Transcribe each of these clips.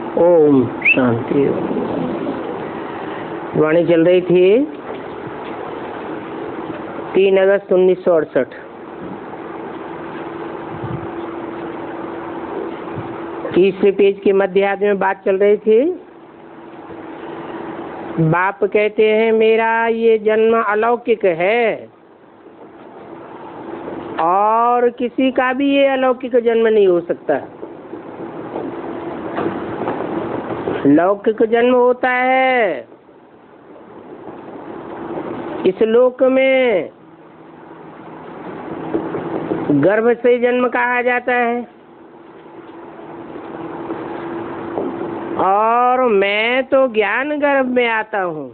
ओम शांति। वाणी चल रही थी 3 अगस्त 1968। 30वें पेज के मध्य आध में बात चल रही थी। बाप कहते हैं मेरा ये जन्म अलौकिक है और किसी का भी ये अलौकिक जन्म नहीं हो सकता। लौकिक जन्म होता है इस लोक में, गर्भ से जन्म कहा जाता है। और मैं तो ज्ञान गर्भ में आता हूँ।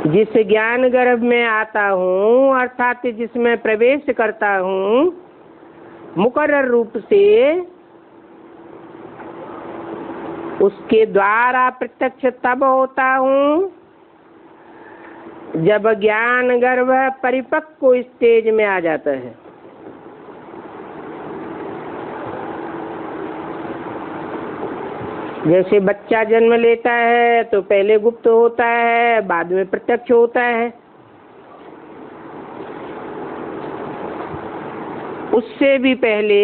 जिस ज्ञान गर्भ में आता हूँ अर्थात जिसमें प्रवेश करता हूँ, मुकर्रर रूप से उसके द्वारा प्रत्यक्ष तब होता हूँ जब ज्ञान गर्भ परिपक्व स्टेज में आ जाता है। जैसे बच्चा जन्म लेता है तो पहले गुप्त होता है, बाद में प्रत्यक्ष होता है। उससे भी पहले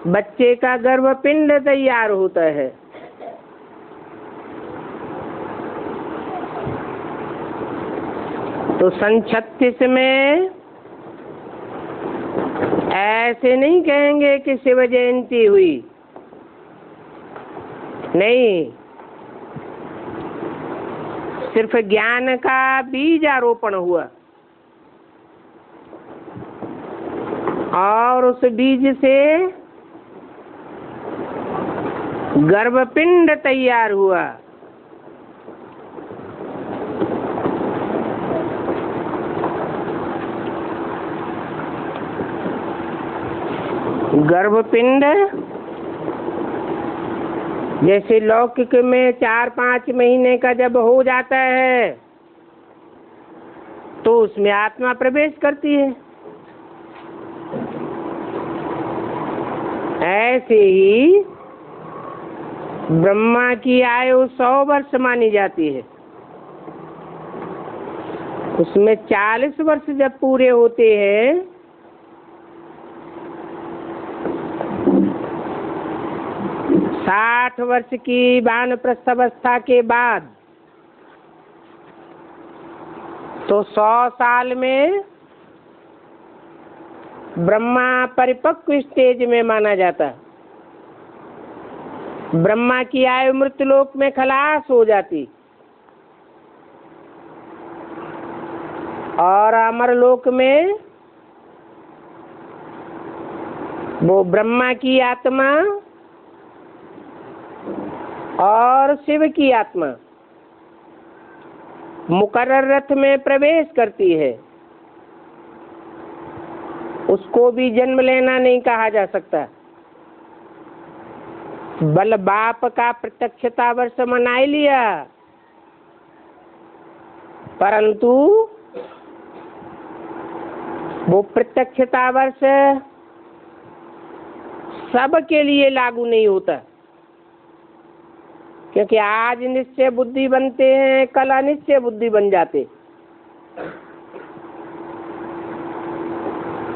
बच्चे का गर्भपिंड तैयार होता है। तो सन 36 में ऐसे नहीं कहेंगे कि शिव जयंती हुई, नहीं, सिर्फ ज्ञान का बीज आरोपण हुआ और उस बीज से गर्भपिंड तैयार हुआ। गर्भपिंड जैसे लौकिक में 4-5 महीने का जब हो जाता है तो उसमें आत्मा प्रवेश करती है। ऐसे ही ब्रह्मा की आयु 100 वर्ष मानी जाती है। उसमें 40 वर्ष जब पूरे होते हैं साठ वर्ष की वानप्रस्थावस्था के बाद तो 100 साल में ब्रह्मा परिपक्व स्टेज में माना जाता है। ब्रह्मा की आयु मृत्युलोक में खलास हो जाती और अमरलोक में वो ब्रह्मा की आत्मा और शिव की आत्मा मुकर्रर रथ में प्रवेश करती है। उसको भी जन्म लेना नहीं कहा जा सकता। बल बाप का प्रत्यक्षता वर्ष मना लिया, परंतु वो प्रत्यक्षता वर्ष सबके लिए लागू नहीं होता, क्योंकि आज निश्चय बुद्धि बनते हैं, कल अनिश्चय बुद्धि बन जाते।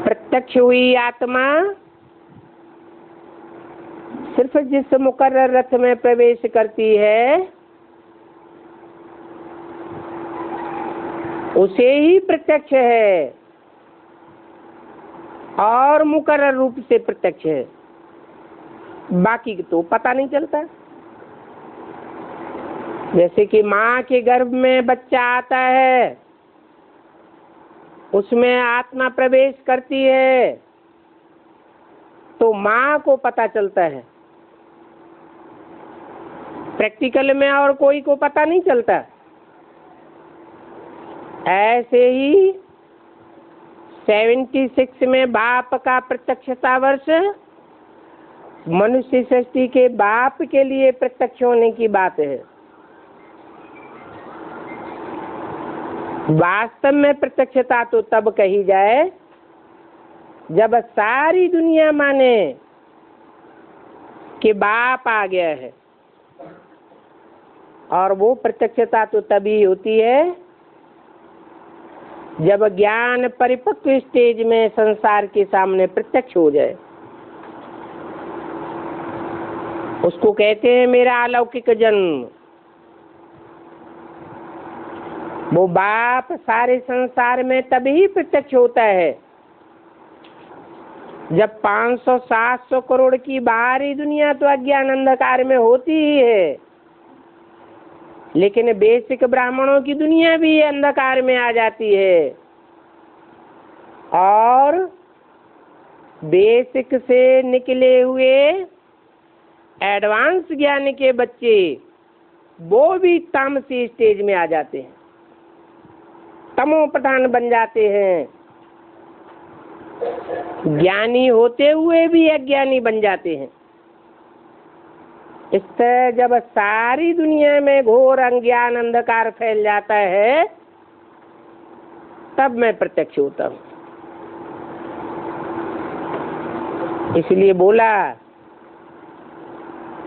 प्रत्यक्ष हुई आत्मा सिर्फ जिस मुकर्रर रथ में प्रवेश करती है उसे ही प्रत्यक्ष है और मुकर्रर रूप से प्रत्यक्ष है, बाकी तो पता नहीं चलता। जैसे कि माँ के गर्भ में बच्चा आता है, उसमें आत्मा प्रवेश करती है तो माँ को पता चलता है, प्रैक्टिकल में और कोई को पता नहीं चलता। ऐसे ही 76 में बाप का प्रत्यक्षता वर्ष मनुष्य सृष्टि के बाप के लिए प्रत्यक्ष होने की बात है। वास्तव में प्रत्यक्षता तो तब कही जाए जब सारी दुनिया माने कि बाप आ गया है, और वो प्रत्यक्षता तो तभी होती है जब ज्ञान परिपक्व स्टेज में संसार के सामने प्रत्यक्ष हो जाए। उसको कहते हैं मेरा अलौकिक जन्म। वो बाप सारे संसार में तभी प्रत्यक्ष होता है जब 500-700 करोड़ की बाहरी दुनिया तो अज्ञान अंधकार में होती ही है, लेकिन बेसिक ब्राह्मणों की दुनिया भी अंधकार में आ जाती है, और बेसिक से निकले हुए एडवांस ज्ञान के बच्चे वो भी तामसी स्टेज में आ जाते हैं, तमो प्रधान बन जाते हैं, ज्ञानी होते हुए भी अज्ञानी बन जाते हैं। इस तरह जब सारी दुनिया में घोर अज्ञान अंधकार फैल जाता है तब मैं प्रत्यक्ष होता हूँ। इसलिए बोला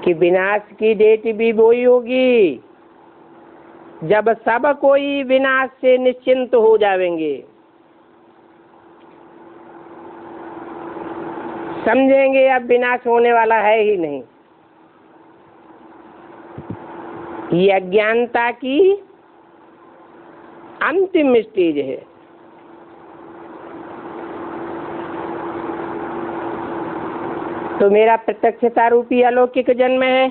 कि विनाश की डेट भी वही होगी जब सब कोई विनाश से निश्चिंत हो जाएंगे, समझेंगे अब विनाश होने वाला है ही नहीं। ये अज्ञानता की अंतिम स्टेज है। तो मेरा प्रत्यक्षता रूपी अलौकिक जन्म है।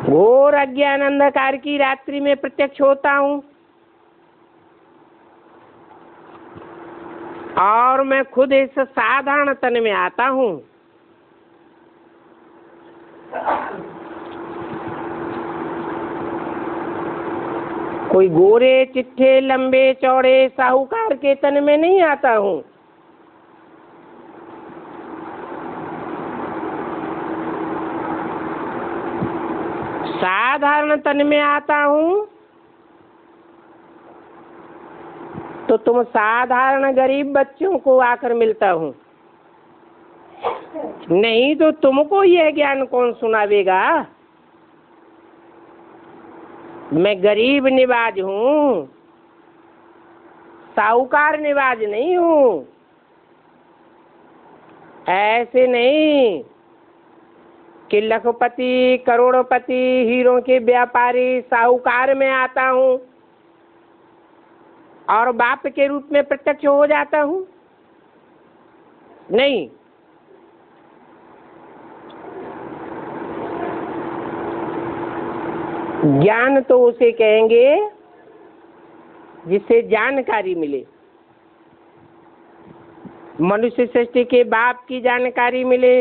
घोर अज्ञान अंधकार की रात्रि में प्रत्यक्ष होता हूँ, और मैं खुद इस साधारण तन में आता हूँ। कोई गोरे चिट्ठे लंबे चौड़े साहूकार के तन में नहीं आता हूँ। साधारण तन में आता हूँ तो तुम साधारण गरीब बच्चों को आकर मिलता हूँ, नहीं तो तुमको यह ज्ञान कौन सुनावेगा। मैं गरीब निवाज हूँ, साहूकार निवाज नहीं हूँ। ऐसे नहीं कि लखपति करोड़पति हीरों के व्यापारी साहूकार में आता हूँ और बाप के रूप में प्रत्यक्ष हो जाता हूँ। नहीं, ज्ञान तो उसे कहेंगे जिससे जानकारी मिले। मनुष्य सृष्टि के बाप की जानकारी मिले,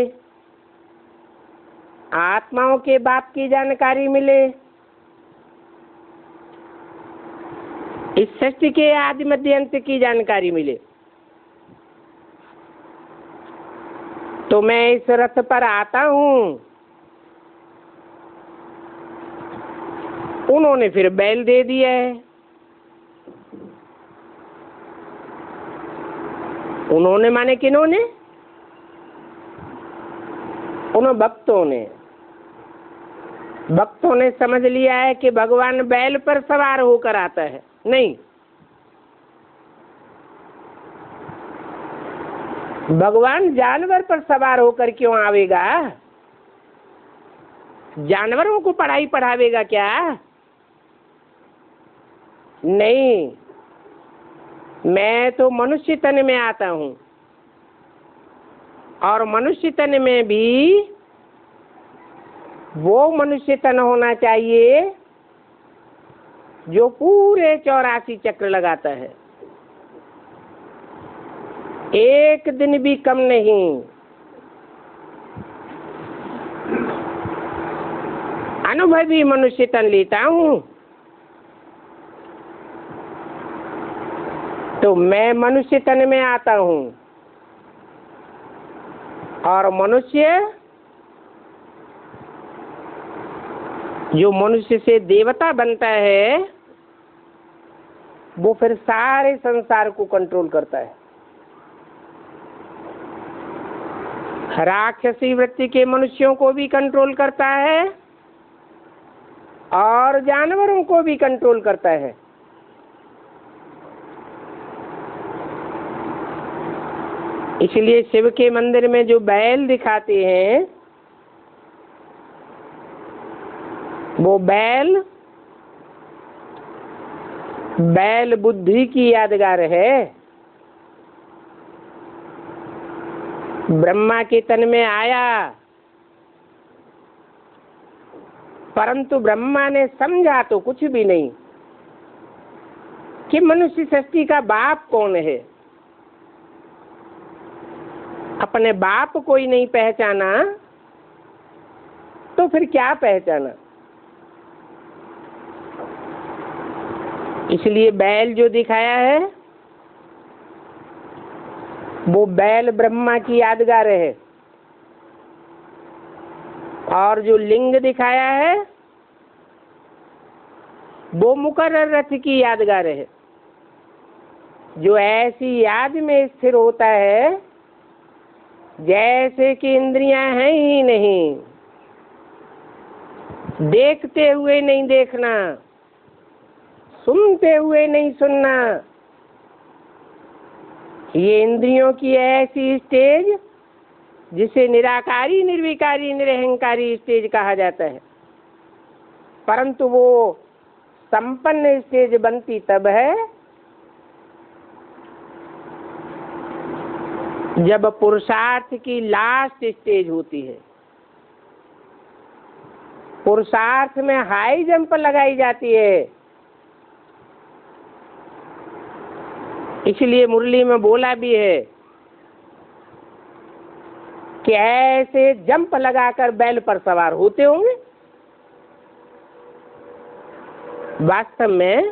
आत्माओं के बाप की जानकारी मिले, इस सृष्टि के आदि मध्य अंत की जानकारी मिले। तो मैं इस रथ पर आता हूँ। उन्होंने फिर बैल दे दिया है। उन्होंने माने किन्होंने? उन भक्तों ने। भक्तों ने समझ लिया है कि भगवान बैल पर सवार होकर आता है। नहीं, भगवान जानवर पर सवार होकर क्यों आवेगा? जानवरों को पढ़ाई पढ़ावेगा क्या? नहीं, मैं तो मनुष्य तन में आता हूँ, और मनुष्य तन में भी वो मनुष्य तन होना चाहिए जो पूरे 84 चक्र लगाता है, एक दिन भी कम नहीं। अनुभवी मनुष्य तन लेता हूँ। तो मैं मनुष्य तन में आता हूँ, और मनुष्य जो मनुष्य से देवता बनता है वो फिर सारे संसार को कंट्रोल करता है। राक्षसी वृत्ति के मनुष्यों को भी कंट्रोल करता है और जानवरों को भी कंट्रोल करता है। इसलिए शिव के मंदिर में जो बैल दिखाते हैं, वो बैल बुद्धि की यादगार है। ब्रह्मा के तन में आया, परंतु ब्रह्मा ने समझा तो कुछ भी नहीं कि मनुष्य सृष्टि का बाप कौन है। अपने बाप को ही नहीं पहचाना तो फिर क्या पहचाना। इसलिए बैल जो दिखाया है वो बैल ब्रह्मा की यादगार है, और जो लिंग दिखाया है वो मुकर्रर रथ की यादगार है, जो ऐसी याद में स्थिर होता है जैसे कि इंद्रियां हैं ही नहीं, देखते हुए नहीं देखना, सुनते हुए नहीं सुनना। ये इंद्रियों की ऐसी स्टेज जिसे निराकारी, निर्विकारी, निरहंकारी स्टेज कहा जाता है, परंतु वो संपन्न स्टेज बनती तब है जब पुरुषार्थ की लास्ट स्टेज होती है। पुरुषार्थ में हाई जंप लगाई जाती है। इसलिए मुरली में बोला भी है कि ऐसे जंप लगाकर बैल पर सवार होते होंगे। वास्तव में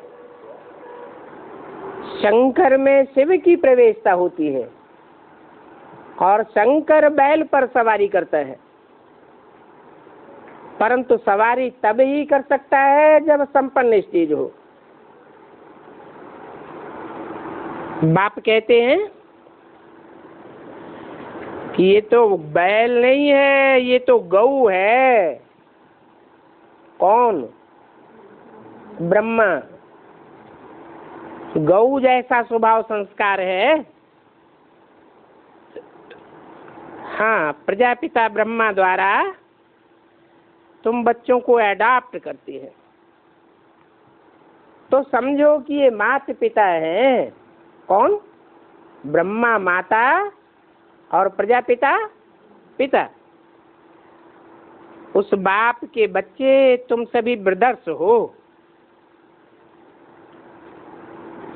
शंकर में शिव की प्रवेशता होती है और शंकर बैल पर सवारी करता है, परंतु सवारी तब ही कर सकता है जब संपन्न स्टेज हो। बाप कहते हैं कि ये तो बैल नहीं है, ये तो गऊ है। कौन? ब्रह्मा। गऊ जैसा स्वभाव संस्कार है। हाँ, प्रजापिता ब्रह्मा द्वारा तुम बच्चों को अडॉप्ट करती है, तो समझो कि ये माता पिता हैं। कौन? ब्रह्मा माता और प्रजापिता पिता। उस बाप के बच्चे तुम सभी ब्रदर्स हो,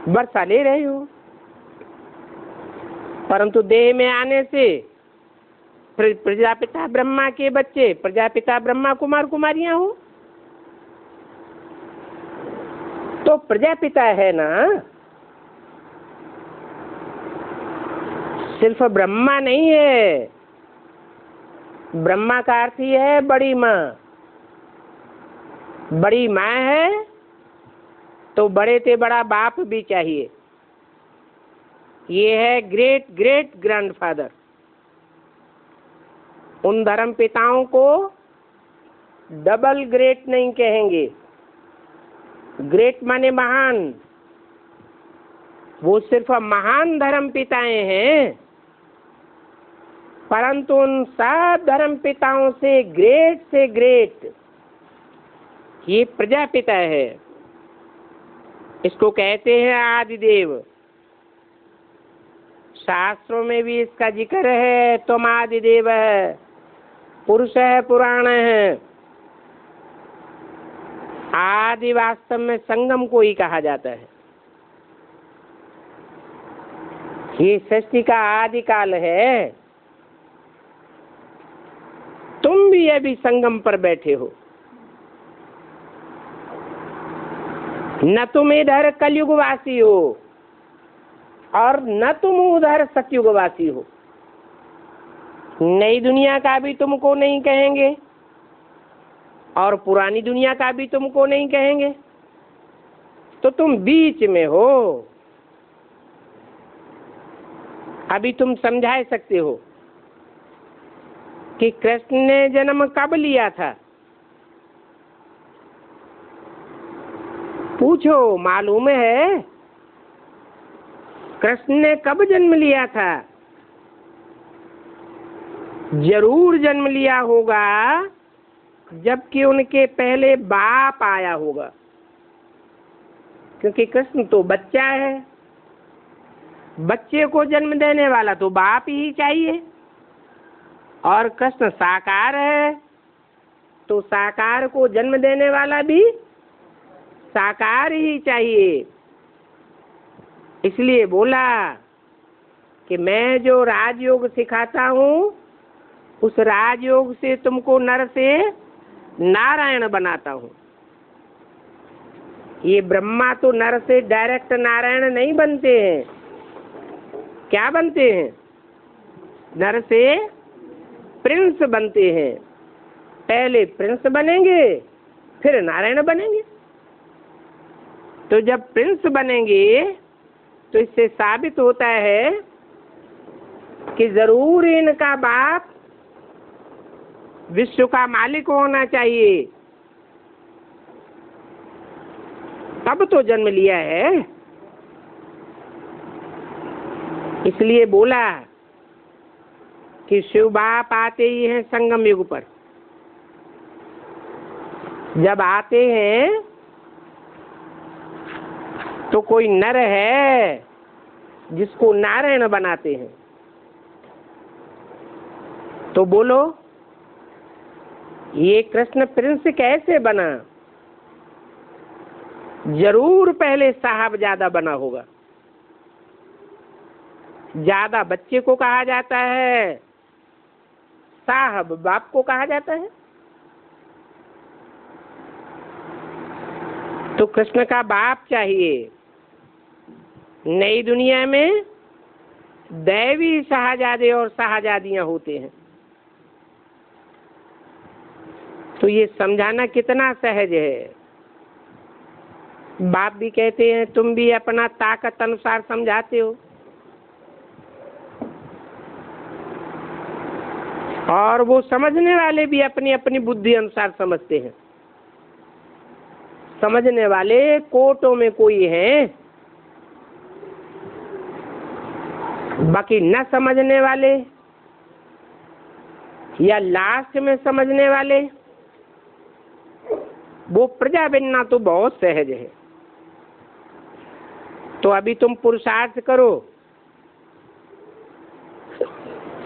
वर्षा ले रहे हो, परंतु देह में आने से प्रजापिता ब्रह्मा के बच्चे प्रजापिता ब्रह्मा कुमार कुमारियां हो। तो प्रजापिता है ना, सिर्फ ब्रह्मा नहीं है। ब्रह्मा का अर्थ ही है बड़ी माँ। बड़ी माँ है तो बड़े से बड़ा बाप भी चाहिए। ये है ग्रेट ग्रेट ग्रैंडफादर। उन धर्म पिताओं को डबल ग्रेट नहीं कहेंगे। ग्रेट माने महान। वो सिर्फ महान धर्म पिताएं हैं, परंतु उन सब धर्म पिताओं से ग्रेट ये प्रजापिता है। इसको कहते हैं आदिदेव। शास्त्रों में भी इसका जिक्र है। तुम आदिदेव है, पुरुष है, पुराण है। आदि वास्तव में संगम को ही कहा जाता है। ये सृष्टि का आदि काल है। तुम भी अभी संगम पर बैठे हो। न तुम इधर कलयुगवासी हो और न तुम उधर सतयुगवासी हो। नई दुनिया का भी तुमको नहीं कहेंगे और पुरानी दुनिया का भी तुमको नहीं कहेंगे। तो तुम बीच में हो। अभी तुम समझा सकते हो कि कृष्ण ने जन्म कब लिया था? पूछो, मालूम है कृष्ण ने कब जन्म लिया था? जरूर जन्म लिया होगा जबकि उनके पहले बाप आया होगा, क्योंकि कृष्ण तो बच्चा है। बच्चे को जन्म देने वाला तो बाप ही चाहिए, और कृष्ण साकार है तो साकार को जन्म देने वाला भी साकार ही चाहिए। इसलिए बोला कि मैं जो राजयोग सिखाता हूँ उस राजयोग से तुमको नर से नारायण बनाता हूँ। ये ब्रह्मा तो नर से डायरेक्ट नारायण नहीं बनते हैं। क्या बनते हैं? नर से प्रिंस बनते हैं। पहले प्रिंस बनेंगे फिर नारायण बनेंगे। तो जब प्रिंस बनेंगे तो इससे साबित होता है कि जरूर इनका बाप विश्व का मालिक होना चाहिए, तब तो जन्म लिया है। इसलिए बोला कि शिव बाप आते ही हैं संगम युग पर। जब आते हैं तो कोई नर है जिसको नारायण बनाते हैं। तो बोलो, ये कृष्ण प्रिंस कैसे बना? जरूर पहले साहबजादा बना होगा। ज्यादा बच्चे को कहा जाता है, साहब बाप को कहा जाता है। तो कृष्ण का बाप चाहिए। नई दुनिया में दैवी शाहजादे और शाहजादियां होते हैं। तो ये समझाना कितना सहज है। बाप भी कहते हैं, तुम भी अपना ताकत अनुसार समझाते हो, और वो समझने वाले भी अपनी अपनी बुद्धि अनुसार समझते हैं। समझने वाले कोटों में कोई है, बाकी न समझने वाले या लास्ट में समझने वाले, वो प्रजा बनना तो बहुत सहज है। तो अभी तुम पुरुषार्थ करो।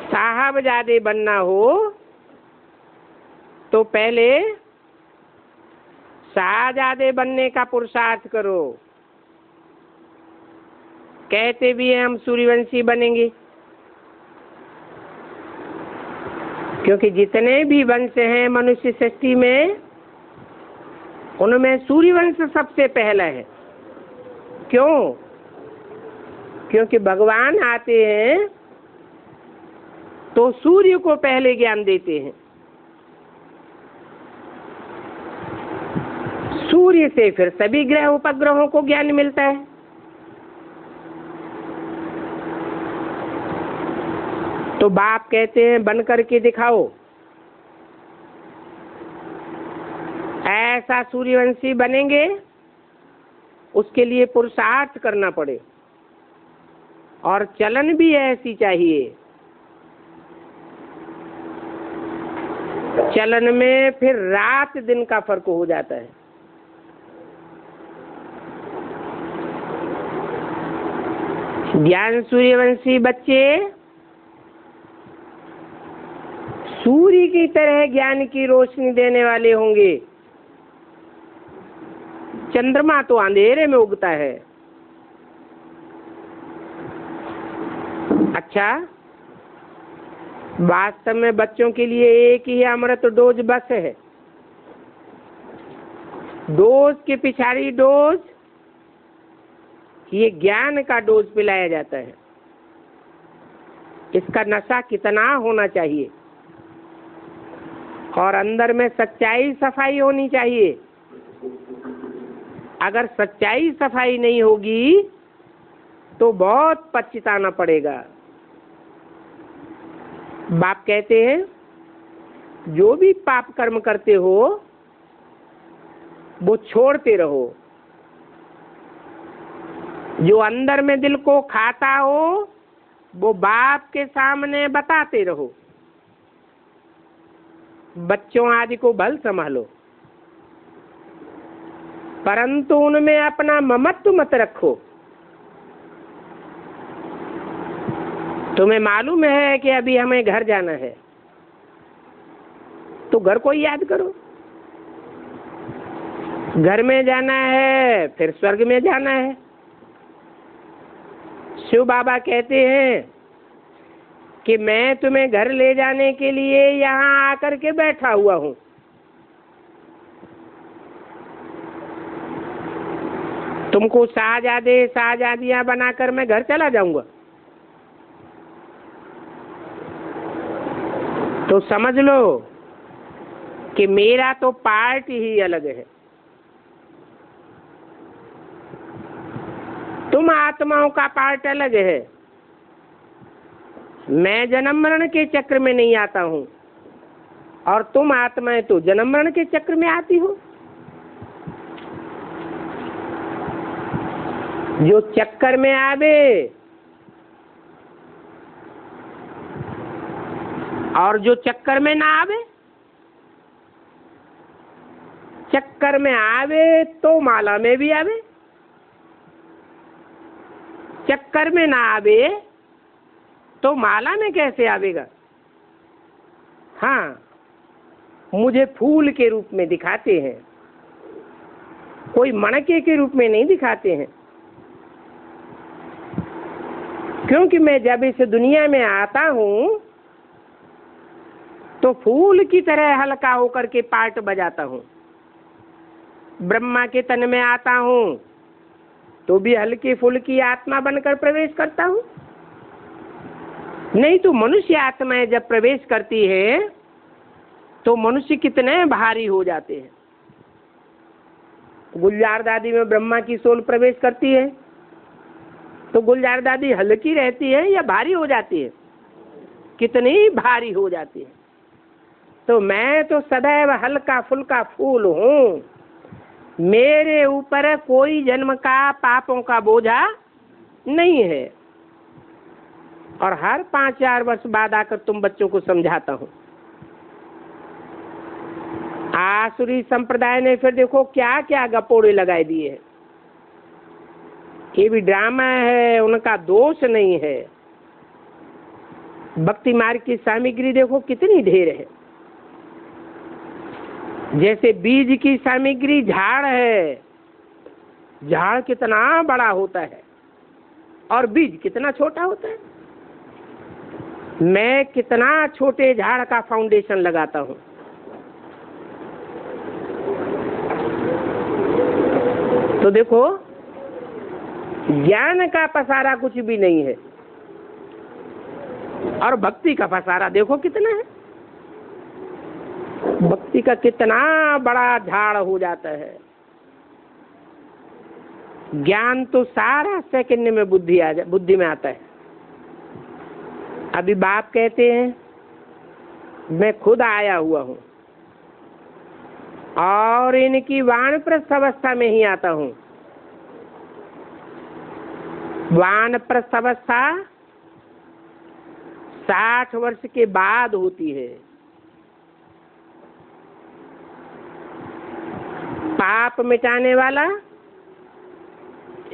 साहबजादे बनना हो तो पहले शाहजादे बनने का पुरुषार्थ करो। कहते भी हैं हम सूर्यवंशी बनेंगे, क्योंकि जितने भी वंश हैं मनुष्य सृष्टि में, उनमें सूर्यवंश सबसे पहला है। क्यों? क्योंकि भगवान आते हैं तो सूर्य को पहले ज्ञान देते हैं, सूर्य से फिर सभी ग्रह उपग्रहों को ज्ञान मिलता है। तो बाप कहते हैं बन करके दिखाओ, ऐसा सूर्यवंशी बनेंगे, उसके लिए पुरुषार्थ करना पड़े, और चलन भी ऐसी चाहिए। चलन में फिर रात दिन का फर्क हो जाता है। ज्ञान सूर्यवंशी बच्चे सूर्य की तरह ज्ञान की रोशनी देने वाले होंगे। चंद्रमा तो अंधेरे में उगता है। अच्छा, वास्तव में बच्चों के लिए एक ही अमृत डोज बस है। डोज के पिछाड़ी डोज, ये ज्ञान का डोज पिलाया जाता है। इसका नशा कितना होना चाहिए, और अंदर में सच्चाई सफाई होनी चाहिए। अगर सच्चाई सफाई नहीं होगी तो बहुत पछताना पड़ेगा। बाप कहते हैं जो भी पाप कर्म करते हो वो छोड़ते रहो, जो अंदर में दिल को खाता हो वो बाप के सामने बताते रहो। बच्चों आदि को भल संभालो, परंतु उनमें अपना ममत्व मत रखो। तुम्हें मालूम है कि अभी हमें घर जाना है तो घर को याद करो। घर में जाना है फिर स्वर्ग में जाना है। शिव बाबा कहते हैं कि मैं तुम्हें घर ले जाने के लिए यहाँ आकर के बैठा हुआ हूँ। तुमको शाहजादे शाहजादियां बनाकर मैं घर चला जाऊंगा तो समझ लो कि मेरा तो पार्ट ही अलग है। तुम आत्माओं का पार्ट अलग है। मैं जन्म मरण के चक्र में नहीं आता हूं और तुम आत्माएं तो जन्म मरण के चक्र में आती हो। जो चक्कर में आवे और जो चक्कर में ना आवे, चक्कर में आवे तो माला में भी आवे, चक्कर में ना आवे तो माला में कैसे आवेगा। हाँ, मुझे फूल के रूप में दिखाते हैं, कोई मणके के रूप में नहीं दिखाते हैं, क्योंकि मैं जब इस दुनिया में आता हूँ तो फूल की तरह हल्का होकर के पार्ट बजाता हूँ। ब्रह्मा के तन में आता हूँ तो भी हल्की फुल्की आत्मा बनकर प्रवेश करता हूँ। नहीं तो मनुष्य आत्माएं जब प्रवेश करती है तो मनुष्य कितने भारी हो जाते हैं। गुलजार दादी में ब्रह्मा की सोल प्रवेश करती है तो गुलजार दादी हल्की रहती है या भारी हो जाती है? कितनी भारी हो जाती है। तो मैं तो सदैव हल्का फुल्का फूल हूँ। मेरे ऊपर कोई जन्म का पापों का बोझा नहीं है और हर 5-4 वर्ष बाद आकर तुम बच्चों को समझाता हूँ। आसुरी संप्रदाय ने फिर देखो क्या क्या गपोड़े लगाए दिए हैं। ये भी ड्रामा है, उनका दोष नहीं है। भक्ति मार्ग की सामग्री देखो कितनी ढेर है। जैसे बीज की सामग्री झाड़ है, झाड़ कितना बड़ा होता है और बीज कितना छोटा होता है। मैं कितना छोटे झाड़ का फाउंडेशन लगाता हूँ। तो देखो ज्ञान का पसारा कुछ भी नहीं है और भक्ति का पसारा देखो कितना है। भक्ति का कितना बड़ा झाड़ हो जाता है। ज्ञान तो सारा सेकंड में बुद्धि में आता है। अभी बाप कहते हैं मैं खुद आया हुआ हूँ और इनकी वानप्रस्थ अवस्था में ही आता हूँ। वानप्रस्थ अवस्था 60 वर्ष के बाद होती है। पाप मिटाने वाला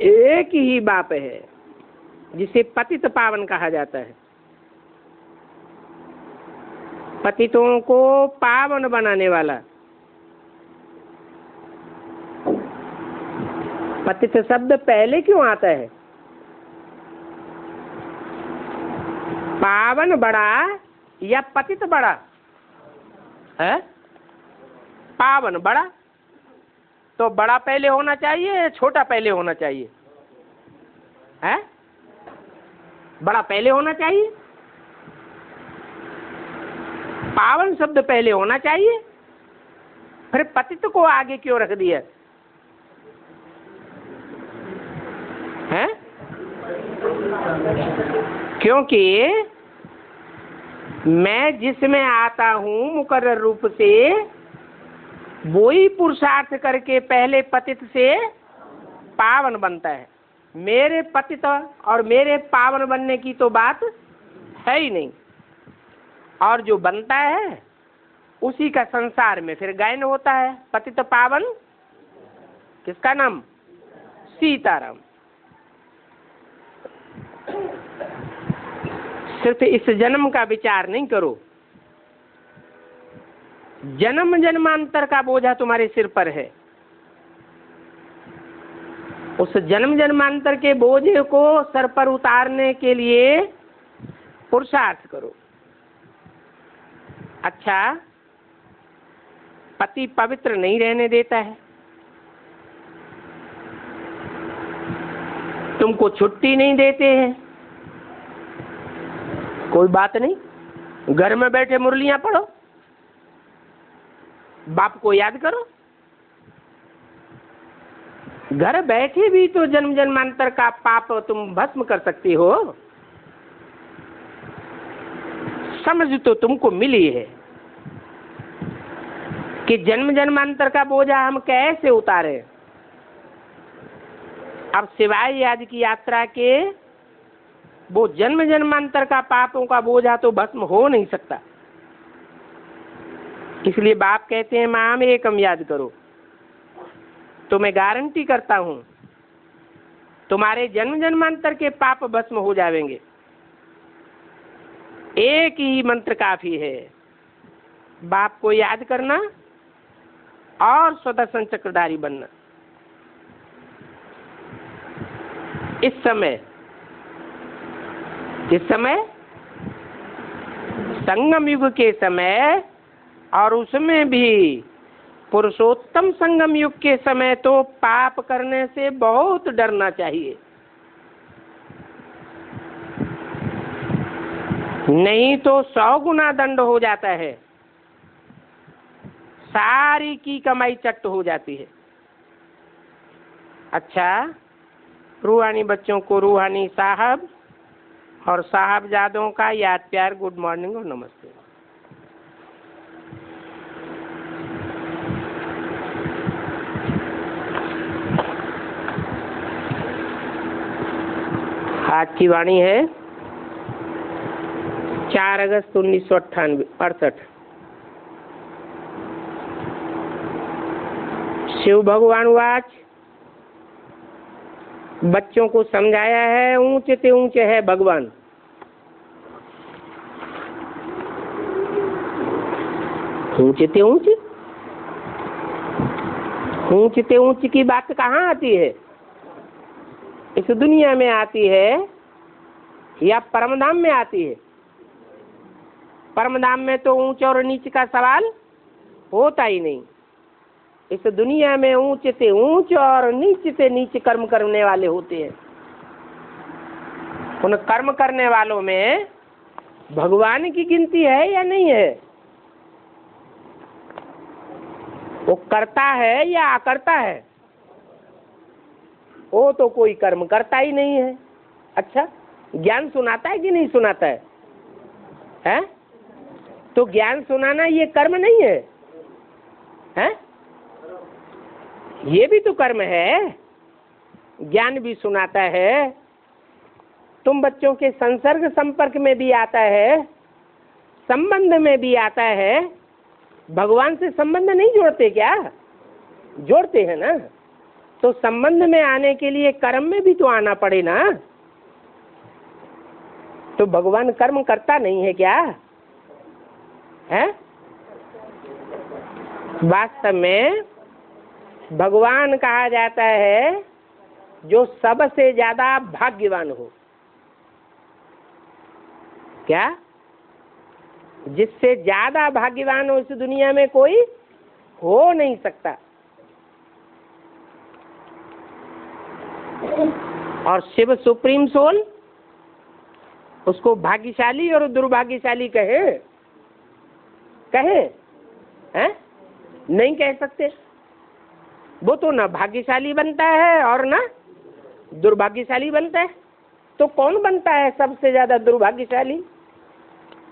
एक ही बाप है जिसे पतित पावन कहा जाता है। पतितों को पावन बनाने वाला। पतित शब्द पहले क्यों आता है? पावन बड़ा या पतित बड़ा है? पावन बड़ा। तो बड़ा पहले होना चाहिए, छोटा पहले होना चाहिए? है बड़ा पहले होना चाहिए, पावन शब्द पहले होना चाहिए, फिर पतित को आगे क्यों रख दिया? क्योंकि मैं जिसमें आता हूँ मुकर्रर रूप से, वही पुरुषार्थ करके पहले पतित से पावन बनता है। मेरे पतित और मेरे पावन बनने की तो बात है ही नहीं। और जो बनता है उसी का संसार में फिर गायन होता है। पतित पावन किसका नाम? सीताराम। सिर्फ इस जन्म का विचार नहीं करो, जन्म जन्मांतर का बोझा तुम्हारे सिर पर है। उस जन्म जन्मांतर के बोझे को सर पर उतारने के लिए पुरुषार्थ करो। अच्छा, पति पवित्र नहीं रहने देता है, तुमको छुट्टी नहीं देते हैं, कोई बात नहीं, घर में बैठे मुरलियां पढ़ो, बाप को याद करो। घर बैठे भी तो जन्म जन्मांतर का पाप तुम भस्म कर सकती हो। समझ तो तुमको मिली है कि जन्म जन्मांतर का बोझा हम कैसे उतारे। अब सिवाय याद की यात्रा के वो जन्म जन्मांतर का पापों का बोझा तो भस्म हो नहीं सकता। इसलिए बाप कहते हैं माम एकम याद करो। तो मैं गारंटी करता हूं तुम्हारे जन्म जन्मांतर के पाप भस्म हो जाएंगे। एक ही मंत्र काफी है, बाप को याद करना और सुदर्शन चक्रधारी बनना। इस समय संगम युग के समय, और उसमें भी पुरुषोत्तम संगम युग के समय तो पाप करने से बहुत डरना चाहिए। नहीं तो 100 गुना दंड हो जाता है, सारी की कमाई चट हो जाती है। अच्छा, रूहानी बच्चों को रूहानी साहब और साहबजादों का याद प्यार, गुड मॉर्निंग और नमस्ते। आज की वाणी है 4 अगस्त 1968। शिव भगवान वाच बच्चों को समझाया है, ऊंचे ते ऊंचे है भगवान। ऊंचे ते ऊंचे, ऊंचे ते ऊंचे की बात कहाँ आती है? इस दुनिया में आती है या परमधाम में आती है? परमधाम में तो ऊंच और नीच का सवाल होता ही नहीं। इस दुनिया में ऊंच से ऊंच और नीच से नीच कर्म करने वाले होते हैं। उन कर्म करने वालों में भगवान की गिनती है या नहीं है? वो करता है या अकर्ता है? वो तो कोई कर्म करता ही नहीं है। अच्छा, ज्ञान सुनाता है कि नहीं सुनाता है? हैं? तो ज्ञान सुनाना ये कर्म नहीं है? हैं? ये भी तो कर्म है। ज्ञान भी सुनाता है, तुम बच्चों के संसर्ग संपर्क में भी आता है, संबंध में भी आता है। भगवान से संबंध नहीं जोड़ते क्या? जोड़ते हैं ना। तो संबंध में आने के लिए कर्म में भी तो आना पड़े ना। तो भगवान कर्म करता नहीं है क्या? है? वास्तव में भगवान कहा जाता है जो सबसे ज्यादा भाग्यवान हो। क्या? जिससे ज्यादा भाग्यवान हो इस दुनिया में कोई हो नहीं सकता। और शिव सुप्रीम सोल, उसको भाग्यशाली और दुर्भाग्यशाली कहे हैं? नहीं कह सकते। वो तो ना भाग्यशाली बनता है और ना दुर्भाग्यशाली बनता है। तो कौन बनता है सबसे ज्यादा दुर्भाग्यशाली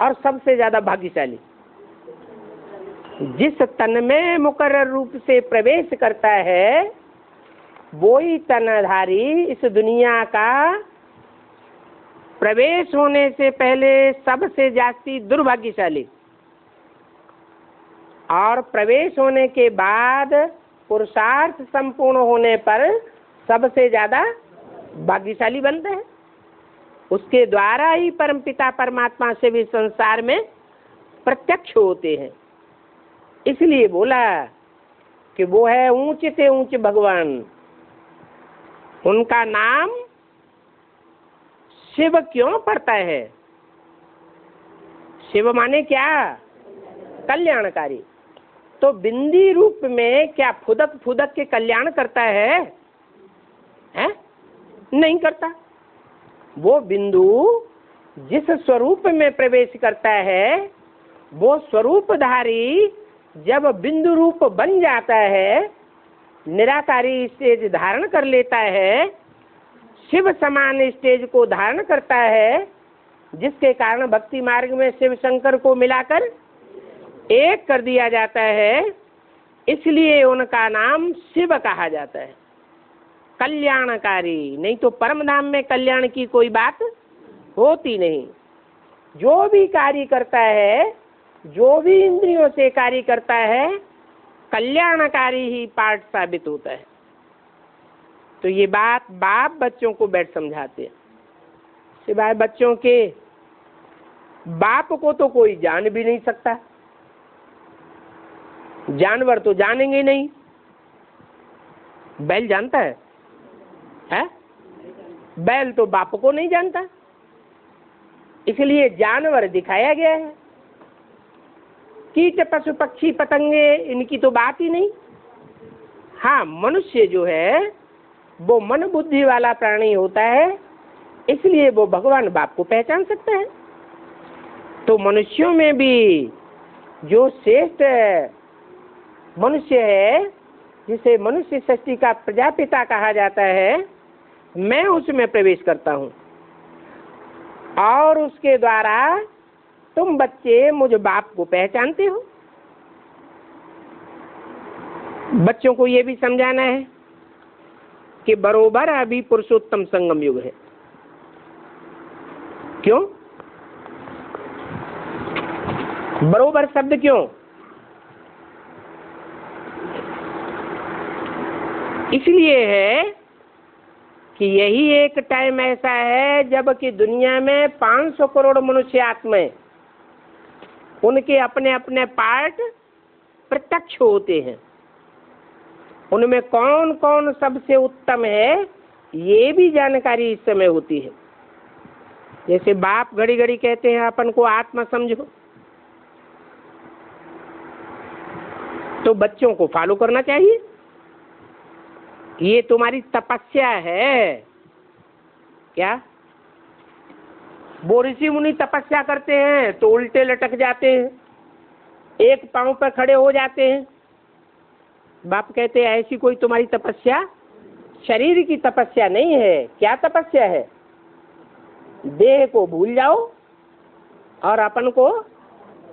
और सबसे ज्यादा भाग्यशाली? जिस तन में मुकर्रर रूप से प्रवेश करता है वो ही तनधारी इस दुनिया का प्रवेश होने से पहले सबसे जास्ती दुर्भाग्यशाली और प्रवेश होने के बाद पुरुषार्थ संपूर्ण होने पर सबसे ज्यादा भाग्यशाली बनता है। उसके द्वारा ही परमपिता परमात्मा से भी संसार में प्रत्यक्ष होते हैं। इसलिए बोला कि वो है ऊंचे से ऊंचे भगवान। उनका नाम शिव क्यों पड़ता है? शिव माने क्या? कल्याणकारी। तो बिंदी रूप में क्या फुदक फुदक के कल्याण करता है? हैं? नहीं करता। वो बिंदु जिस स्वरूप में प्रवेश करता है वो स्वरूपधारी जब बिंदु रूप बन जाता है, निराकारी स्टेज धारण कर लेता है, शिव समान स्टेज को धारण करता है, जिसके कारण भक्ति मार्ग में शिव शंकर को मिलाकर एक कर दिया जाता है। इसलिए उनका नाम शिव कहा जाता है, कल्याणकारी। नहीं तो परम धाम में कल्याण की कोई बात होती नहीं। जो भी कार्य करता है, जो भी इंद्रियों से कार्य करता है, कल्याणकारी ही पाठ साबित होता है। तो ये बात बाप बच्चों को बैठ समझाते हैं। सिवाय बच्चों के बाप को तो कोई जान भी नहीं सकता। जानवर तो जानेंगे नहीं। बैल जानता है? बैल तो बाप को नहीं जानता। इसलिए जानवर दिखाया गया है। कीट पशु पक्षी पतंगे इनकी तो बात ही नहीं। हाँ, मनुष्य जो है वो मन बुद्धि वाला प्राणी होता है, इसलिए वो भगवान बाप को पहचान सकता है। तो मनुष्यों में भी जो श्रेष्ठ मनुष्य है, जिसे मनुष्य सृष्टि का प्रजापिता कहा जाता है, मैं उसमें प्रवेश करता हूँ और उसके द्वारा तुम बच्चे मुझ बाप को पहचानते हो। बच्चों को ये भी समझाना है कि बरोबर अभी पुरुषोत्तम संगम युग है। क्यों बरोबर शब्द क्यों? इसलिए है कि यही एक टाइम ऐसा है जब कि दुनिया में 500 करोड़ मनुष्य आत्माएं, उनके अपने अपने पार्ट प्रत्यक्ष होते हैं। उनमें कौन कौन सबसे उत्तम है ये भी जानकारी इस समय होती है। जैसे बाप घड़ी घड़ी कहते हैं अपन को आत्मा समझो, तो बच्चों को फॉलो करना चाहिए। ये तुम्हारी तपस्या है। क्या वो ऋषि मुनि तपस्या करते हैं तो उल्टे लटक जाते हैं, एक पांव पर खड़े हो जाते हैं। बाप कहते हैं ऐसी कोई तुम्हारी तपस्या शरीर की तपस्या नहीं है। क्या तपस्या है? देह को भूल जाओ और अपन को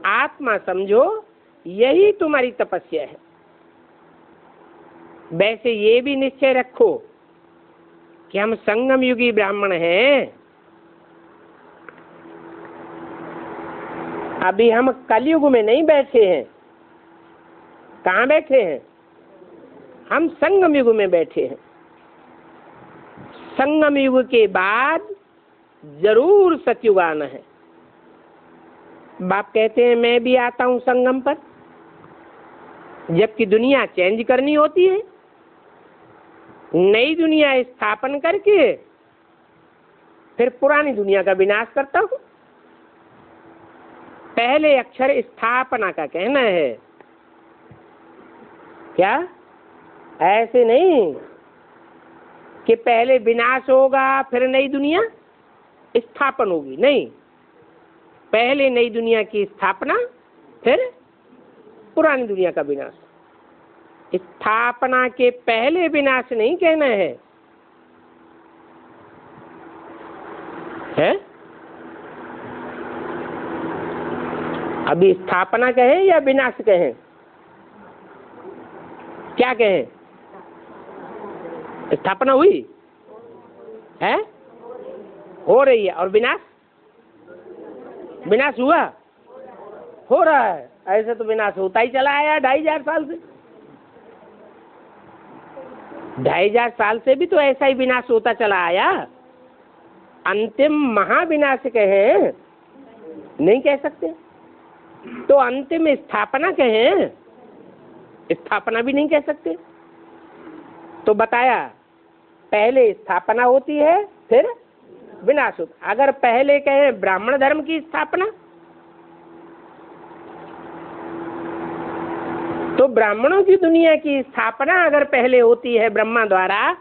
आत्मा समझो, यही तुम्हारी तपस्या है। वैसे ये भी निश्चय रखो कि हम संगम युगी ब्राह्मण हैं। अभी हम कलयुग में नहीं बैठे हैं। कहाँ बैठे हैं? हम संगम युग में बैठे हैं। संगम युग के बाद जरूर सतयुग आना है। बाप कहते हैं मैं भी आता हूं संगम पर, जबकि दुनिया चेंज करनी होती है। नई दुनिया स्थापन करके फिर पुरानी दुनिया का विनाश करता हूं। पहले अक्षर स्थापना का कहना है। क्या ऐसे नहीं कि पहले विनाश होगा फिर नई दुनिया स्थापन होगी? नहीं, पहले नई दुनिया की स्थापना फिर पुरानी दुनिया का विनाश। स्थापना के पहले विनाश नहीं कहना है। है? अभी स्थापना कहें या विनाश कहें? क्या कहें? स्थापना हुई है, हो रही है, और विनाश? विनाश हुआ, हो रहा है। ऐसे तो विनाश होता ही चला आया 2500 साल से। 2500 साल से भी तो ऐसा ही विनाश होता चला आया। अंतिम महाविनाश कहें नहीं कह सकते, तो अंतिम स्थापना कहें, स्थापना भी नहीं कह सकते। तो बताया, पहले स्थापना होती है फिर विनाश होता। अगर पहले कहें ब्राह्मण धर्म की स्थापना, तो ब्राह्मणों की दुनिया की स्थापना अगर पहले होती है ब्रह्मा द्वारा,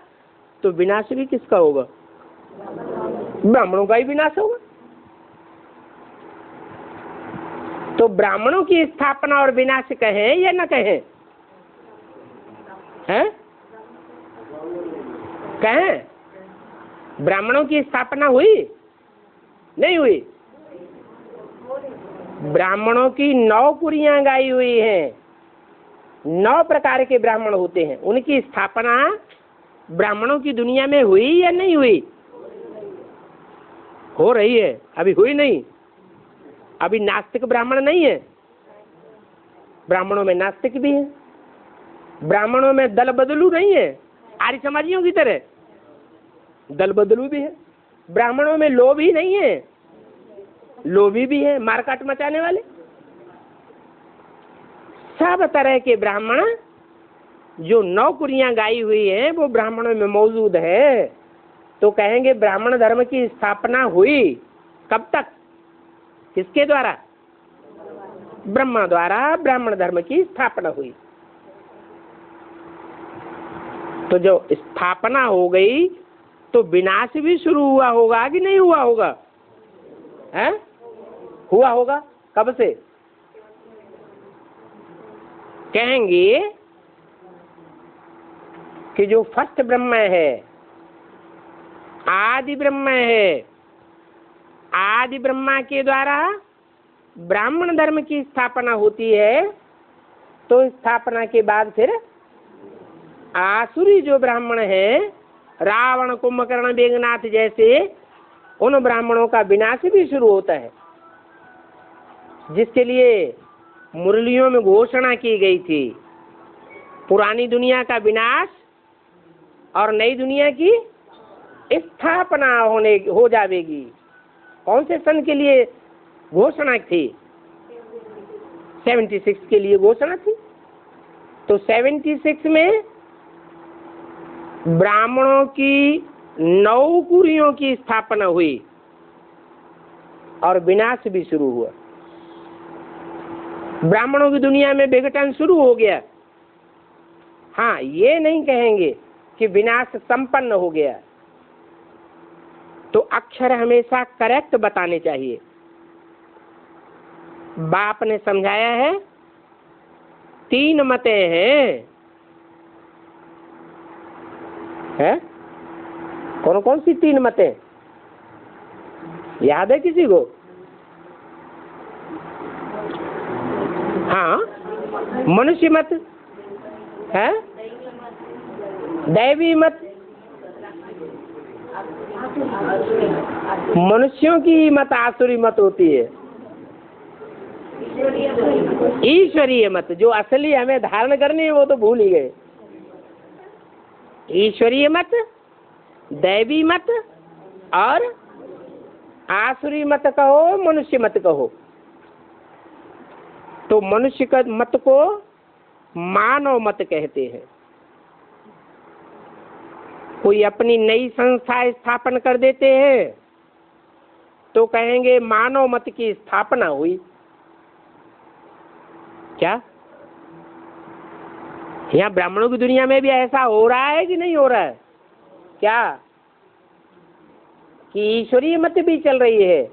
तो विनाश भी किसका होगा? ब्राह्मणों का ही विनाश होगा। तो ब्राह्मणों की स्थापना और विनाश कहें या न कहें? हैं? कहें ब्राह्मणों की स्थापना हुई नहीं हुई? ब्राह्मणों की 9 कुरियां गाई हुई हैं। 9 प्रकार के ब्राह्मण होते हैं, उनकी स्थापना ब्राह्मणों की दुनिया में हुई या नहीं हुई? हो रही है, अभी हुई नहीं। अभी नास्तिक ब्राह्मण नहीं है, ब्राह्मणों में नास्तिक भी है। ब्राह्मणों में दल बदलू नहीं है, आर्य समाजियों की तरह दल बदलू भी है। ब्राह्मणों में लोभी नहीं है, लोभी भी है, मारकाट मचाने वाले। सब तरह के ब्राह्मण जो 9 कुरियां गाई हुई हैं वो ब्राह्मणों में मौजूद है। तो कहेंगे ब्राह्मण धर्म की स्थापना हुई कब तक? किसके द्वारा? ब्रह्मा द्वारा ब्राह्मण धर्म की स्थापना हुई। तो जो स्थापना हो गई तो विनाश भी शुरू हुआ होगा कि नहीं हुआ होगा? हैं? हुआ होगा। कब से? कहेंगे कि जो फर्स्ट ब्रह्म है, आदि ब्रह्म है, आदि ब्रह्मा के द्वारा ब्राह्मण धर्म की स्थापना होती है। तो स्थापना के बाद फिर आसुरी जो ब्राह्मण हैं, रावण, कुंभकर्ण, मेघनाथ जैसे, उन ब्राह्मणों का विनाश भी शुरू होता है, जिसके लिए मुरलियों में घोषणा की गई थी। पुरानी दुनिया का विनाश और नई दुनिया की स्थापना हो जाएगी। कौन से सन के लिए घोषणा थी? 76 के लिए घोषणा थी। तो 76 में ब्राह्मणों की 9 कुरियों की स्थापना हुई और विनाश भी शुरू हुआ। ब्राह्मणों की दुनिया में विघटन शुरू हो गया। हाँ, ये नहीं कहेंगे कि विनाश संपन्न हो गया। तो अक्षर हमेशा करेक्ट बताने चाहिए। बाप ने समझाया है 3 मतें हैं। है? कौन कौन सी 3 मतें याद है किसी को? हाँ, मनुष्य मत है, दैवी मत, मनुष्यों की मत आसुरी मत होती है, ईश्वरीय मत। जो असली हमें धारण करनी है वो तो भूल ही गए। ईश्वरीय मत, दैवी मत और आसुरी मत कहो, मनुष्य मत कहो। तो मनुष्य का मत को मानव मत कहते हैं। कोई अपनी नई संस्था स्थापन कर देते हैं तो कहेंगे मानव मत की स्थापना हुई। क्या यहाँ ब्राह्मणों की दुनिया में भी ऐसा हो रहा है कि नहीं हो रहा है? क्या कि ईश्वरीय मत भी चल रही है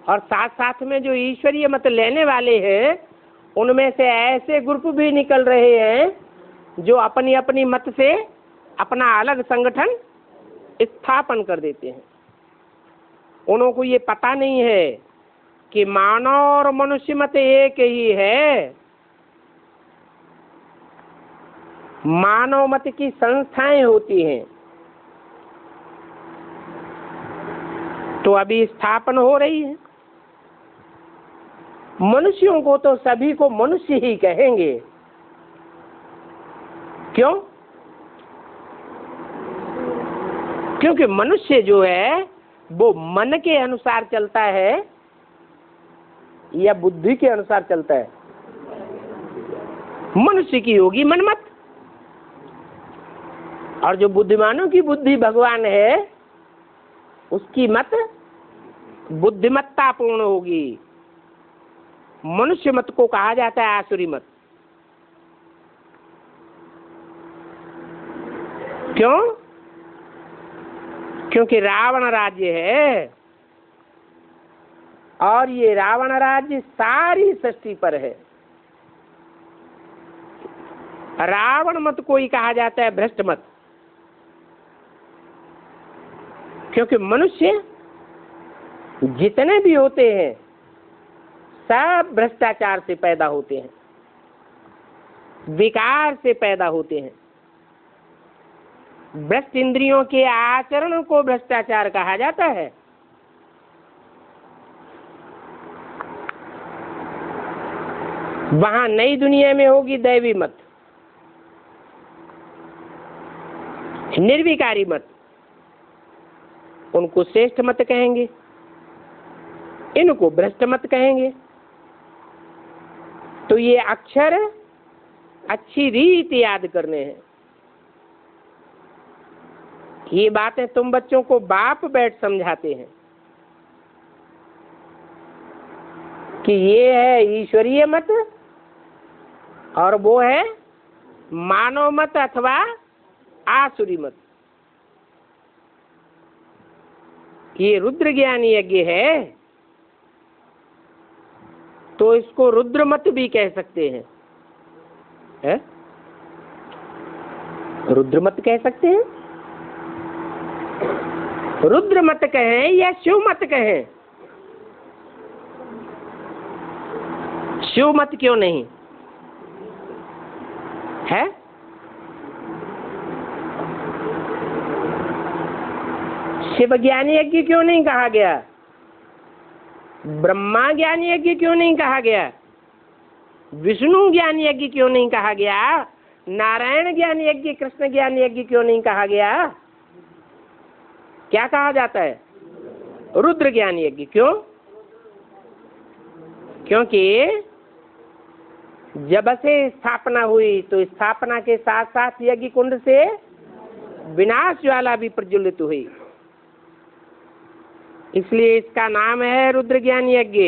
और साथ साथ में जो ईश्वरीय मत लेने वाले हैं उनमें से ऐसे ग्रुप भी निकल रहे हैं जो अपनी अपनी मत से अपना अलग संगठन स्थापन कर देते हैं। उनको ये पता नहीं है कि मानव और मनुष्य मत एक ही है। मानव मत की संस्थाएं होती हैं, तो अभी स्थापना हो रही है। मनुष्यों को तो सभी को मनुष्य ही कहेंगे। क्यों? क्योंकि मनुष्य जो है वो मन के अनुसार चलता है या बुद्धि के अनुसार चलता है? मनुष्य की होगी मनमत, और जो बुद्धिमानों की बुद्धि भगवान है उसकी मत बुद्धिमत्तापूर्ण होगी। मनुष्य मत को कहा जाता है आसुरी मत। क्यों? क्योंकि रावण राज्य है, और ये रावण राज्य सारी सृष्टि पर है। रावण मत को ही कहा जाता है भ्रष्ट मत, क्योंकि मनुष्य जितने भी होते हैं सब भ्रष्टाचार से पैदा होते हैं, विकार से पैदा होते हैं। भ्रष्ट इंद्रियों के आचरण को भ्रष्टाचार कहा जाता है। वहां नई दुनिया में होगी दैवी मत, निर्विकारी मत, उनको श्रेष्ठ मत कहेंगे, इनको भ्रष्ट मत कहेंगे। तो ये अक्षर अच्छी रीति याद करने हैं। ये बातें तुम बच्चों को बाप बैठ समझाते हैं कि ये है ईश्वरीय मत और वो है मानव मत अथवा आसुरी मत। ये रुद्र ज्ञान यज्ञ है तो इसको रुद्र मत भी कह सकते हैं, है? रुद्र मत कह सकते हैं, रुद्र मत कहें या शिव मत कहें। शिव मत क्यों नहीं है? शिव ज्ञान यज्ञ क्यों नहीं कहा गया? ब्रह्मा ज्ञान यज्ञ क्यों नहीं कहा गया? विष्णु ज्ञान यज्ञ क्यों नहीं कहा गया? नारायण ज्ञान यज्ञ, कृष्ण ज्ञान यज्ञ क्यों नहीं कहा गया? क्या कहा जाता है? रुद्र ज्ञान यज्ञ। क्यों? क्योंकि जब से स्थापना हुई तो स्थापना के साथ साथ यज्ञ कुंड से विनाश ज्वाला भी प्रज्वलित हुई, इसलिए इसका नाम है रुद्र ज्ञान यज्ञ।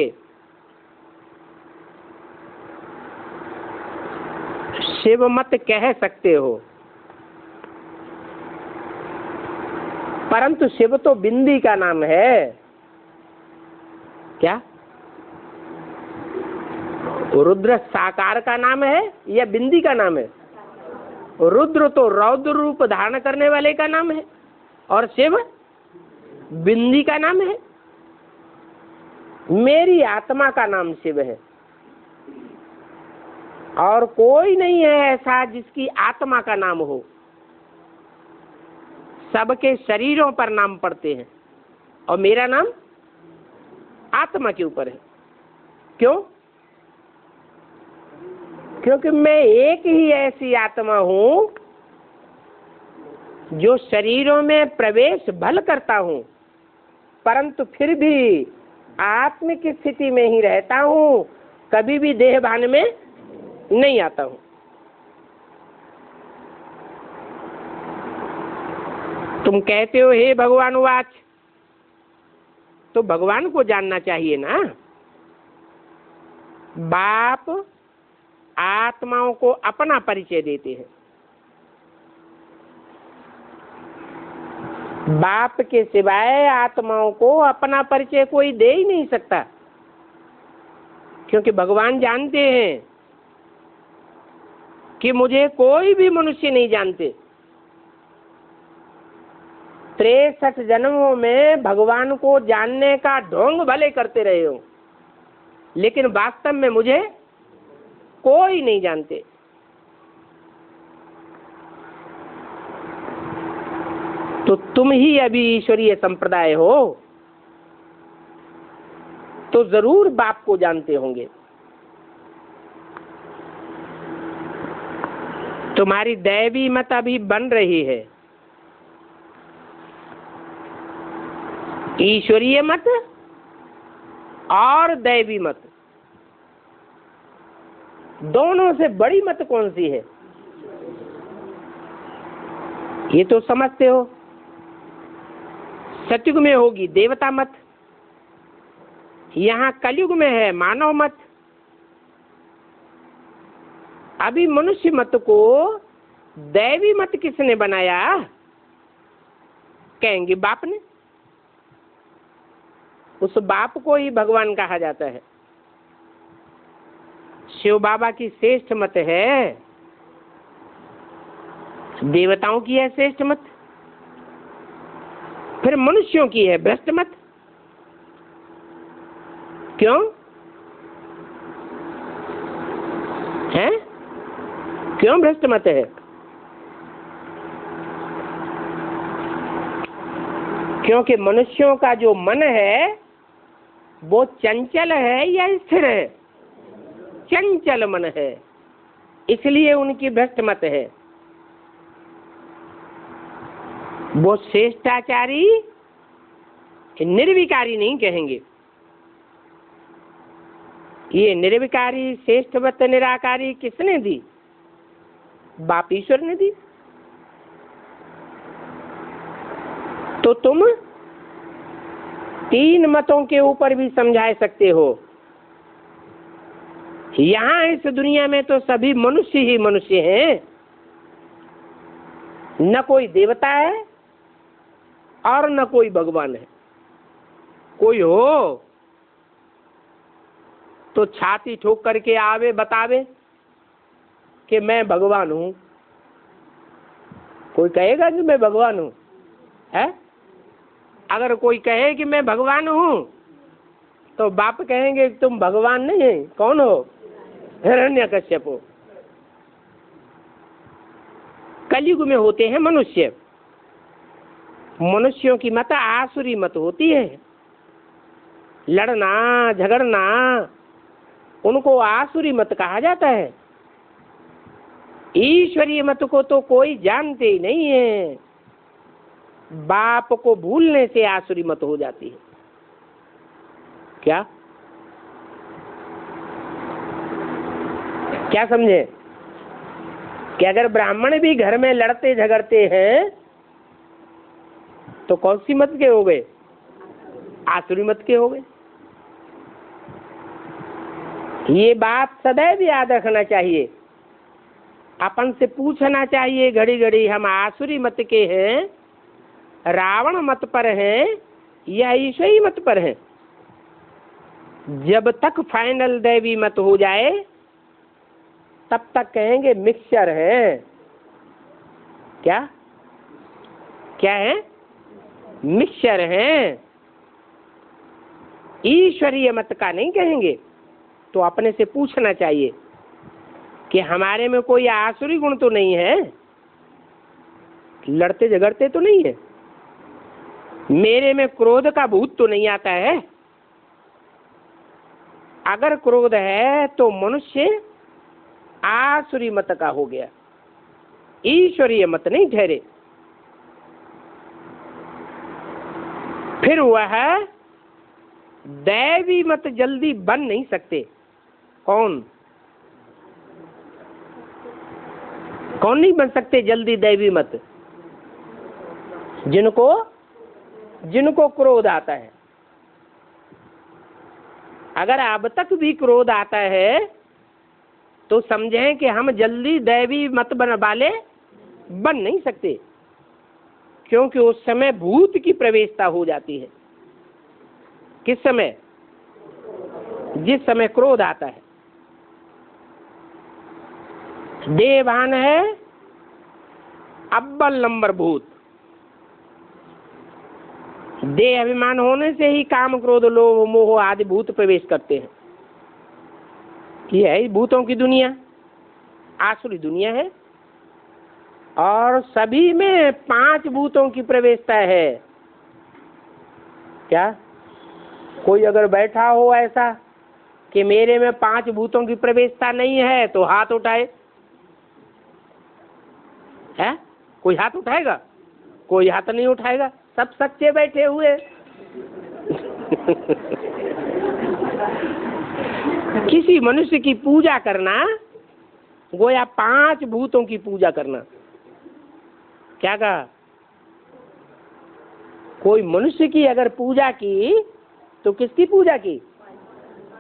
शिव मत कह सकते हो, परंतु शिव तो बिंदी का नाम है। क्या? रुद्र साकार का नाम है या बिंदी का नाम है? रुद्र तो रौद्र रूप धारण करने वाले का नाम है और शिव बिंदी का नाम है। मेरी आत्मा का नाम शिव है और कोई नहीं है ऐसा जिसकी आत्मा का नाम हो। सबके शरीरों पर नाम पड़ते हैं और मेरा नाम आत्मा के ऊपर है। क्यों? क्योंकि मैं एक ही ऐसी आत्मा हूं जो शरीरों में प्रवेश भल करता हूं, परंतु फिर भी आत्मिक स्थिति में ही रहता हूं, कभी भी देह भान में नहीं आता हूं। तुम कहते हो हे भगवान वाच, तो भगवान को जानना चाहिए ना। बाप आत्माओं को अपना परिचय देते हैं। बाप के सिवाय आत्माओं को अपना परिचय कोई दे ही नहीं सकता, क्योंकि भगवान जानते हैं कि मुझे कोई भी मनुष्य नहीं जानते। 63 जन्मों में भगवान को जानने का ढोंग भले करते रहे हो, लेकिन वास्तव में मुझे कोई नहीं जानते। तो तुम ही अभी ईश्वरीय संप्रदाय हो, तो जरूर बाप को जानते होंगे। तुम्हारी दैवी मत अभी बन रही है, ईश्वरीय मत और दैवी मत। दोनों से बड़ी मत कौन सी है, ये तो समझते हो। सतयुग में होगी देवता मत, यहाँ कलयुग में है मानव मत। अभी मनुष्य मत को दैवी मत किसने बनाया? कहेंगे बाप ने। उस बाप को ही भगवान कहा जाता है। शिव बाबा की श्रेष्ठ मत है, देवताओं की है श्रेष्ठ मत, फिर मनुष्यों की है भ्रष्ट मत। क्यों है? क्यों भ्रष्ट मत है? क्योंकि मनुष्यों का जो मन है वो चंचल है या स्थिर है? चंचल मन है, इसलिए उनकी भ्रष्ट मत है। वो श्रेष्ठाचारी निर्विकारी नहीं कहेंगे। ये निर्विकारी श्रेष्ठ मत निराकारी किसने दी? बाप ईश्वर ने दी। तो तुम 3 मतों के ऊपर भी समझा सकते हो। यहाँ इस दुनिया में तो सभी मनुष्य ही मनुष्य हैं, न कोई देवता है और न कोई भगवान है। कोई हो तो छाती ठोक करके आवे बतावे कि मैं भगवान हूं। कोई कहेगा कि मैं भगवान हूं? है? अगर कोई कहे कि मैं भगवान हूं तो बाप कहेंगे तुम भगवान नहीं है। कौन हो? हिरण्यकश्यप हो। कलयुग में होते हैं मनुष्य। मनुष्यों की मत आसुरी मत होती है, लड़ना झगड़ना, उनको आसुरी मत कहा जाता है। ईश्वरीय मत को तो कोई जानते ही नहीं है। बाप को भूलने से आसुरी मत हो जाती है। क्या क्या समझे? कि अगर ब्राह्मण भी घर में लड़ते झगड़ते हैं तो कौन सी मत के हो गए? आसुरी मत के हो गए। ये बात सदैव याद रखना चाहिए। अपन से पूछना चाहिए घड़ी घड़ी, हम आसुरी मत के हैं, रावण मत पर हैं या ईश्वरी मत पर हैं? जब तक फाइनल दैवी मत हो जाए तब तक कहेंगे मिक्सचर है। क्या क्या है? मिक्सचर है। ईश्वरीय मत का नहीं कहेंगे। तो अपने से पूछना चाहिए कि हमारे में कोई आसुरी गुण तो नहीं है, लड़ते झगड़ते तो नहीं है, मेरे में क्रोध का भूत तो नहीं आता है। अगर क्रोध है तो मनुष्य आसुरी मत का हो गया, ईश्वरीय मत नहीं ठहरे। फिर वह दैवी मत जल्दी बन नहीं सकते। कौन कौन नहीं बन सकते जल्दी दैवी मत? जिनको क्रोध आता है। अगर अब तक भी क्रोध आता है तो समझें कि हम जल्दी दैवी मत वाले बन नहीं सकते, क्योंकि उस समय भूत की प्रवेशता हो जाती है। किस समय? जिस समय क्रोध आता है। देहभान है अव्वल नंबर भूत, देह अभिमान होने से ही काम क्रोध लोभ मोह आदि भूत प्रवेश करते हैं। ये है भूतों की दुनिया, आसुरी दुनिया है। और सभी में 5 भूतों की प्रवेशता है। क्या कोई अगर बैठा हो ऐसा कि मेरे में 5 भूतों की प्रवेशता नहीं है तो हाथ उठाए। है कोई हाथ उठाएगा? कोई हाथ नहीं उठाएगा, सब सच्चे बैठे हुए। किसी मनुष्य की पूजा करना गोया 5 भूतों की पूजा करना। क्या कहा? कोई मनुष्य की अगर पूजा की तो किसकी पूजा की?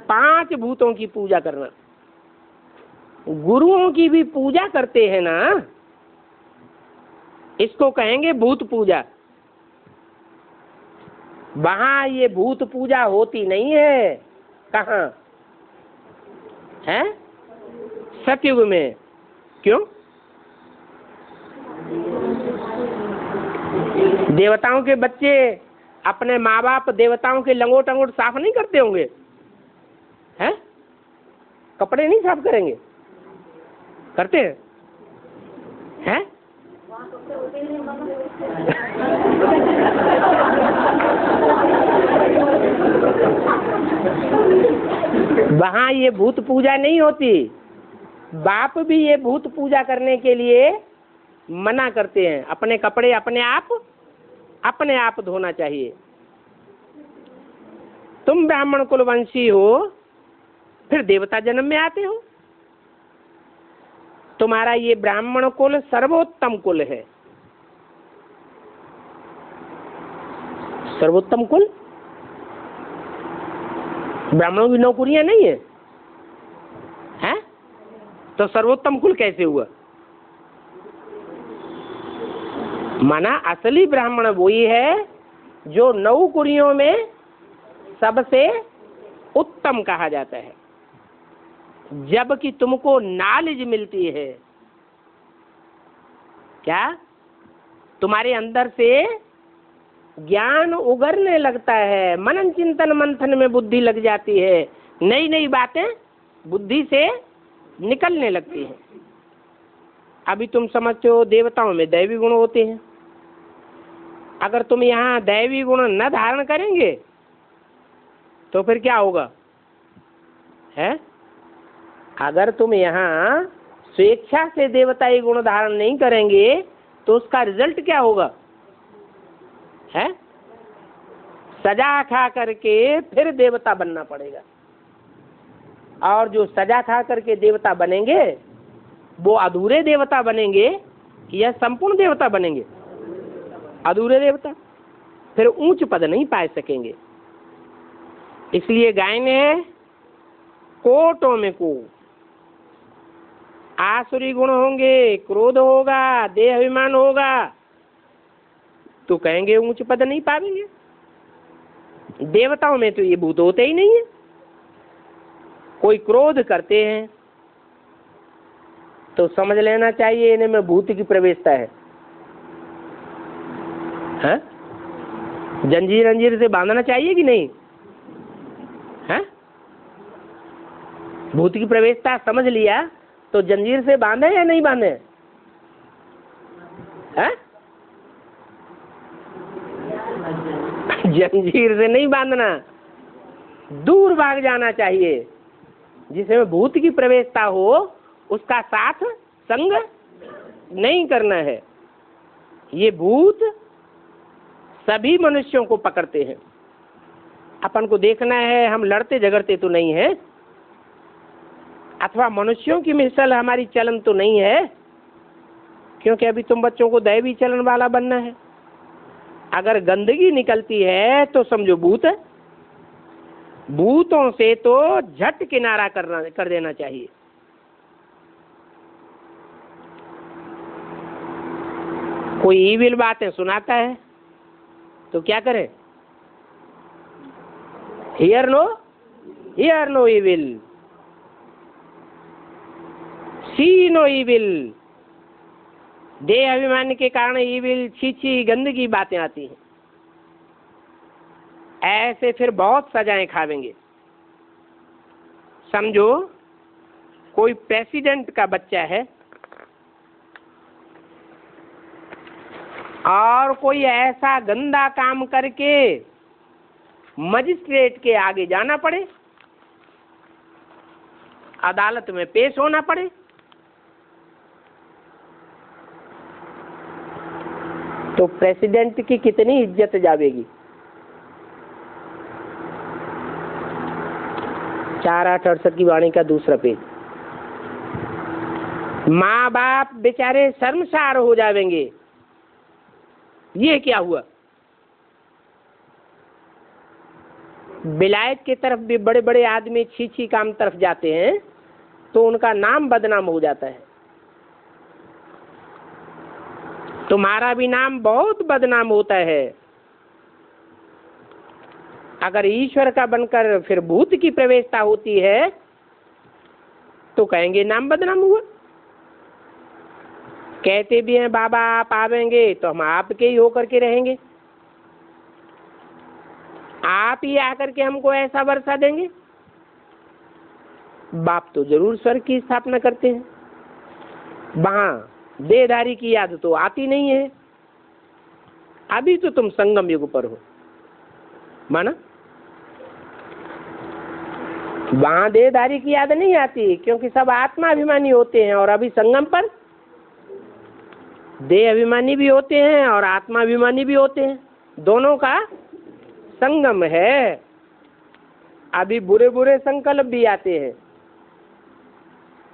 5 भूतों की पूजा करना। गुरुओं की भी पूजा करते हैं ना, इसको कहेंगे भूत पूजा। वहां ये भूत पूजा होती नहीं है। कहाँ है? सतयुग में। क्यों? देवताओं के बच्चे अपने माँ बाप देवताओं के लंगोट अंगोट साफ नहीं करते होंगे? हैं? कपड़े नहीं साफ करेंगे? करते हैं? हैं? वहां ये भूत पूजा नहीं होती। बाप भी ये भूत पूजा करने के लिए मना करते हैं। अपने कपड़े अपने आप धोना चाहिए। तुम ब्राह्मण कुलवंशी हो, फिर देवता जन्म में आते हो। तुम्हारा ये ब्राह्मण कुल सर्वोत्तम कुल है। सर्वोत्तम कुल। ब्राह्मणों की नौकरियां नहीं है, हैं? तो सर्वोत्तम कुल कैसे हुआ? माना असली ब्राह्मण वही है जो 9 कुरियों में सबसे उत्तम कहा जाता है। जबकि तुमको नॉलेज मिलती है। क्या? तुम्हारे अंदर से ज्ञान उगरने लगता है, मनन चिंतन मंथन में बुद्धि लग जाती है, नई नई बातें बुद्धि से निकलने लगती हैं। अभी तुम समझते हो देवताओं में दैवी गुण होते हैं। अगर तुम यहाँ दैवी गुण न धारण करेंगे तो फिर क्या होगा? है? अगर तुम यहाँ स्वेच्छा से देवताई गुण धारण नहीं करेंगे तो उसका रिजल्ट क्या होगा? है? सजा खा करके फिर देवता बनना पड़ेगा। और जो सजा खा करके देवता बनेंगे वो अधूरे देवता बनेंगे या संपूर्ण देवता बनेंगे? अधूरे देवता। फिर ऊंच पद नहीं पा सकेंगे। इसलिए गायन है कोटों में को आसुरी गुण होंगे, क्रोध होगा, देह अभिमान होगा, तो कहेंगे ऊंच पद नहीं पाएंगे। देवताओं में तो ये भूत होते ही नहीं है। कोई क्रोध करते हैं तो समझ लेना चाहिए इन्हें में भूत की प्रवेशता है। हैं? जंजीर अंजीर से बांधना चाहिए कि नहीं? हैं? भूत की प्रवेशता समझ लिया तो जंजीर से बांधे या नहीं बांधे? हैं? जंजीर से नहीं बांधना, दूर भाग जाना चाहिए। जिसमें भूत की प्रवेशता हो उसका साथ संग नहीं करना है। ये भूत सभी मनुष्यों को पकड़ते हैं। अपन को देखना है हम लड़ते झगड़ते तो नहीं है, अथवा मनुष्यों की मिसल हमारी चलन तो नहीं है, क्योंकि अभी तुम बच्चों को दैवी चलन वाला बनना है। अगर गंदगी निकलती है तो समझो भूत है। भूतों से तो झट किनारा कर देना चाहिए। कोई ईविल बातें सुनाता है तो क्या करें? Hear no evil, see no evil. देह अभिमान के कारण ईविल, छीछी, गंदगी बातें आती हैं। ऐसे फिर बहुत सजाएं खावेंगे। समझो कोई प्रेसिडेंट का बच्चा है और कोई ऐसा गंदा काम करके मजिस्ट्रेट के आगे जाना पड़े, अदालत में पेश होना पड़े, तो प्रेसिडेंट की कितनी इज्जत जावेगी। 4/8/68 की वाणी का दूसरा पेज। माँ बाप बेचारे शर्मसार हो जाएंगे, ये क्या हुआ। विलायत की तरफ भी बड़े बड़े आदमी छी काम तरफ जाते हैं तो उनका नाम बदनाम हो जाता है। तुम्हारा भी नाम बहुत बदनाम होता है। अगर ईश्वर का बनकर फिर भूत की प्रवेशता होती है तो कहेंगे नाम बदनाम हुआ। कहते भी हैं बाबा आप आवेंगे तो हम आपके ही होकर के रहेंगे, आप ही आकर के हमको ऐसा वर्षा देंगे। बाप तो जरूर स्वर्ग की स्थापना करते हैं, वहां देहधारी की याद तो आती नहीं है। अभी तो तुम संगम युग पर हो, माना वहां देहधारी की याद नहीं आती क्योंकि सब आत्मा अभिमानी होते हैं, और अभी संगम पर देह अभिमानी भी होते हैं और आत्मा अभिमानी भी होते हैं, दोनों का संगम है। अभी बुरे बुरे संकल्प भी आते हैं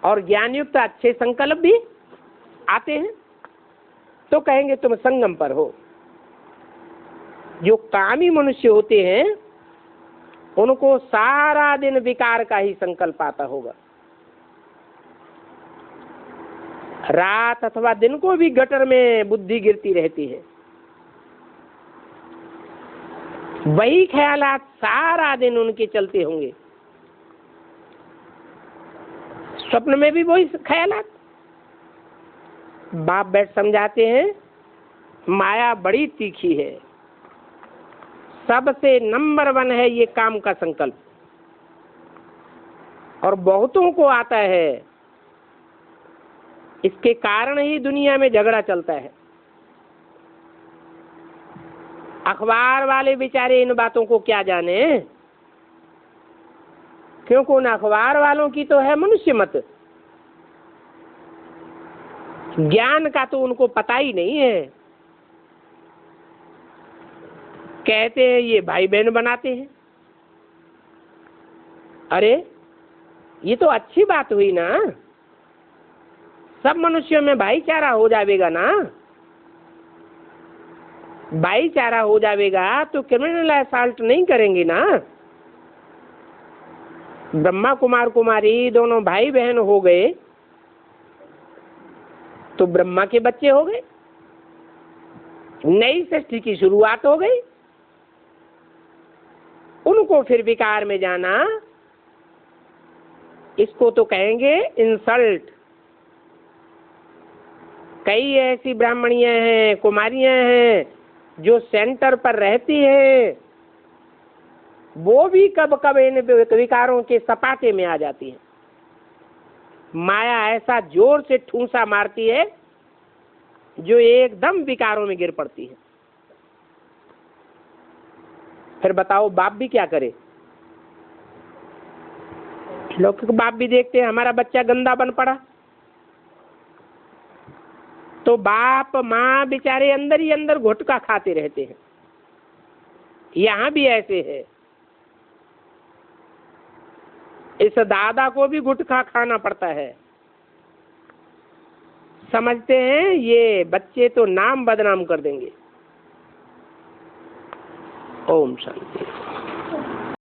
और ज्ञान युक्त अच्छे संकल्प भी आते हैं, तो कहेंगे तुम संगम पर हो। जो कामी मनुष्य होते हैं उनको सारा दिन विकार का ही संकल्प आता होगा, रात अथवा दिन को भी गटर में बुद्धि गिरती रहती है। वही ख्यालात सारा दिन उनके चलते होंगे, स्वप्न में भी वही ख्यालात। बाप बैठ समझाते हैं माया बड़ी तीखी है, सबसे नंबर 1 है ये काम का संकल्प, और बहुतों को आता है। इसके कारण ही दुनिया में झगड़ा चलता है। अखबार वाले बेचारे इन बातों को क्या जाने, क्योंकि उन अखबार वालों की तो है मनुष्य मत, ज्ञान का तो उनको पता ही नहीं है। कहते हैं ये भाई बहन बनाते हैं। अरे ये तो अच्छी बात हुई ना, सब मनुष्यों में भाईचारा हो जाएगा ना। भाईचारा हो जाएगा तो क्रिमिनल असॉल्ट नहीं करेंगे ना। ब्रह्मा कुमार कुमारी दोनों भाई बहन हो गए तो ब्रह्मा के बच्चे हो गए, नई सृष्टि की शुरुआत हो गई। उनको फिर विकार में जाना, इसको तो कहेंगे इंसल्ट। कई ऐसी ब्राह्मणियां हैं, कुमारियां हैं जो सेंटर पर रहती है, वो भी कब कब इन विकारों के सपाटे में आ जाती है। माया ऐसा जोर से ठूंसा मारती है जो एकदम विकारों में गिर पड़ती है। फिर बताओ बाप भी क्या करे। लौकिक बाप भी देखते हैं हमारा बच्चा गंदा बन पड़ा तो बाप माँ बेचारे अंदर ही अंदर घुटका खाते रहते हैं। यहाँ भी ऐसे है, इस दादा को भी गुटखा खाना पड़ता है। समझते हैं ये बच्चे तो नाम बदनाम कर देंगे। ओम शांति।